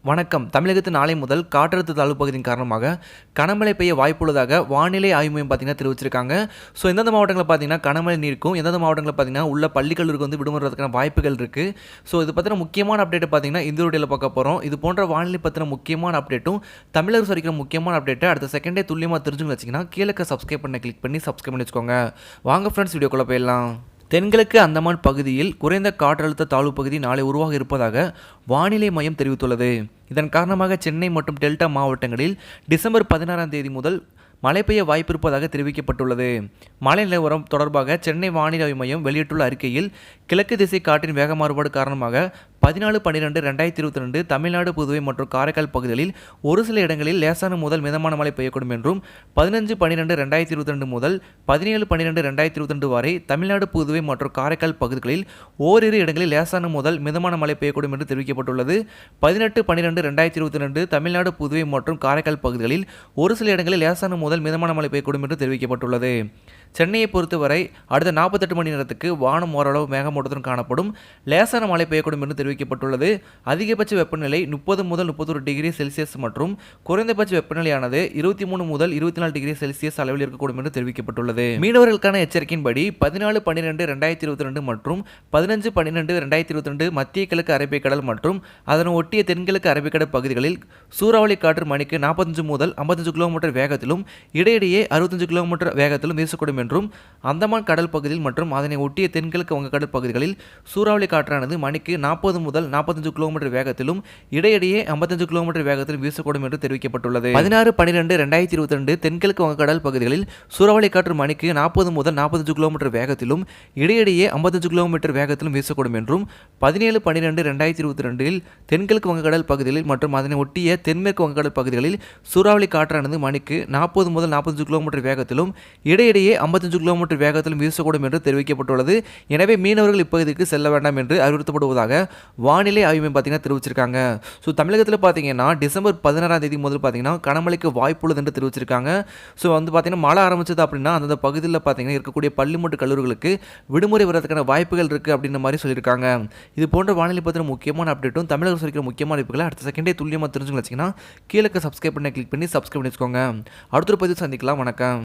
வணக்கம். தமிழகத்தில் நாளை முதல் காற்றழுத்த தாழ்வு பகுதியின் காரணமாக கனமழை பெய்ய வாய்ப்புள்ளதாக வானிலை ஆய்வு மையம் தெரிவிச்சிருக்காங்க. ஸோ எந்தெந்த மாவட்டங்களில் பார்த்தீங்கன்னா கனமழை நீடிக்கும், எந்தெந்த மாவட்டங்களில் பார்த்தீங்கன்னா உள்ள பள்ளி கல்லூரிக்கு விடுமுறைக்கான வாய்ப்புகள் இருக்குது. ஸோ இது பற்றின முக்கியமான அப்டேட் பார்த்தீங்கன்னா இந்த வீடியோவில் பார்க்க போகிறோம். இது போன்ற வானிலை பற்றின முக்கியமான அப்டேட்டும் தமிழக வரைக்கும் முக்கியமான அப்டேட்டை அடுத்த செகண்டே துல்லியமாக தெரிஞ்சுன்னு வச்சிங்கன்னா கீழே சப்ஸ்கிரைப் பண்ண கிளிக் பண்ணி சப்ஸ்கிரைப் பண்ணி வச்சுக்கோங்க. வாங்க ஃப்ரெண்ட்ஸ், வீடியோக்குள்ளே போயிடலாம். தென்கிழக்கு அந்தமான் பகுதியில் குறைந்த காற்றழுத்த தாழ்வு பகுதி நாளை உருவாக இருப்பதாக வானிலை மையம் தெரிவித்துள்ளது. இதன் காரணமாக சென்னை மற்றும் டெல்டா மாவட்டங்களில் டிசம்பர் 16ஆம் தேதி முதல் மழை பெய்ய வாய்ப்பு இருப்பதாக தெரிவிக்கப்பட்டுள்ளது. மழை நிலவரம் தொடர்பாக சென்னை வானிலை ஆய்வு மையம் வெளியிட்டுள்ள அறிக்கையில் கிழக்கு திசை காற்றின் வேக மாறுபாடு காரணமாக 14/12/2022 தமிழ்நாடு, புதுவை மற்றும் காரைக்கால் பகுதிகளில் ஒரு சில இடங்களில் லேசான முதல் மிதமான மழை பெய்யக்கூடும் என்றும் 15/12/2022 முதல் 17/12/2022 வரை தமிழ்நாடு, புதுவை மற்றும் காரைக்கால் பகுதிகளில் ஓரிரு இடங்களில் லேசான முதல் மிதமான மழை பெய்யக்கூடும் என்று தெரிவிக்கப்பட்டுள்ளது. 18/12/2022 தமிழ்நாடு, புதுவை மற்றும் காரைக்கால் பகுதிகளில் ஒரு சில இடங்களில் லேசான முதல் மிதமான மழை பெய்யக்கூடும் என்று தெரிவிக்கப்பட்டுள்ளது. சென்னையை பொறுத்தவரை அடுத்த 48 மணி நேரத்துக்கு வானம் ஓரளவு மேகமூட்டத்துடன் காணப்படும். லேசான மழை பெய்யக்கூடும் என்று தெரிவிக்கப்பட்டுள்ளது. அதிகபட்ச வெப்பநிலை 30 முதல் 31 டிகிரி செல்சியஸ் மற்றும் குறைந்தபட்ச வெப்பநிலையானது 23 முதல் 24 டிகிரி செல்சியஸ் அளவில் இருக்கக்கூடும் என்று தெரிவிக்கப்பட்டுள்ளது. மீனவர்களுக்கான எச்சரிக்கையின்படி 14/12/2022 மற்றும் 15/12/2022 மத்திய கிழக்கு அரபிக்கடல் மற்றும் அதனை ஒட்டிய தென்கிழக்கு அரபிக்கடல் பகுதிகளில் சூறாவளி காற்று மணிக்கு 45 முதல் 55 கிலோமீட்டர் வேகத்திலும் இடையிடையே 65 கிலோமீட்டர் வேகத்திலும் வீசக்கூடும் என்றும் அந்தமான் கடல் பகுதியில் மற்றும் அதனை ஒட்டிய தென்கிழக்கு வங்கக்கடல் பகுதிகளில் சூறாவளி காற்றானது மணிக்கு 40 முதல் 45 கிலோமீட்டர் வேகத்திலும் இடையிடையே 55 கிலோமீட்டர் வேகத்திலும் வீசக்கூடும் என்று தெரிவிக்கப்பட்டுள்ளது. 16/12/2022 தென்கிழக்கு வங்கக்கடல் பகுதிகளில் சூறாவளி காற்று மணிக்கு 40 முதல் 45 கிலோமீட்டர் வேகத்திலும் இடையிடையே 55 கிலோமீட்டர் வேகத்திலும் வீசக்கூடும் என்றும் 17/12/2022 தென்கிழக்கு வங்கக்கடல் பகுதிகளில் மற்றும் அதனை ஒட்டிய தென்மேற்கு வங்கக்கடல் பகுதிகளில் சூறாவளி காற்றானது மணிக்கு 40 முதல் 45 கிலோமீட்டர் வேகத்திலும் இடையிடையே 55 கிலோமீட்டர் வேகத்திலும் வீசக்கூடும் என்று தெரிவிக்கப்பட்டுள்ளது. எனவே மீனவர்கள் இப்பகுதிக்கு செல்ல வேண்டாம் என்று அறிவுறுத்தப்படுவதாக வானிலை ஆய்வு மையம் தெரிவிச்சிருக்காங்க. ஸோ தமிழகத்தில் பார்த்தீங்கன்னா டிசம்பர் 16ஆம் தேதி முதல் பார்த்தீங்கன்னா கனமழைக்கு வாய்ப்புள்ளது என்று தெரிவிச்சிருக்காங்க. ஸோ பார்த்தீங்கன்னா மழை ஆரம்பிச்சது அப்படின்னா அந்த பகுதியில் பார்த்தீங்கன்னா இருக்கக்கூடிய பள்ளி மற்றும் கல்லூரிகளுக்கு விடுமுறை வரதுக்கான வாய்ப்புகள் இருக்குது அப்படின்ற மாதிரி சொல்லியிருக்காங்க. இது போன்ற வானிலை பற்றின முக்கியமான அப்டேட்டும் தமிழக வரைக்கும் முக்கியமான அறிவிப்புகளை அடுத்த செகண்டே துல்லியமாக தெரிஞ்சுன்னு வச்சிங்கன்னா கீழே சப்ஸ்கிரைப் பண்ணி கிளிக் பண்ணி சப்ஸ்கிரைப் பண்ணி வச்சுக்கோங்க. அடுத்த பதிவு சந்திக்கலாம். வணக்கம்.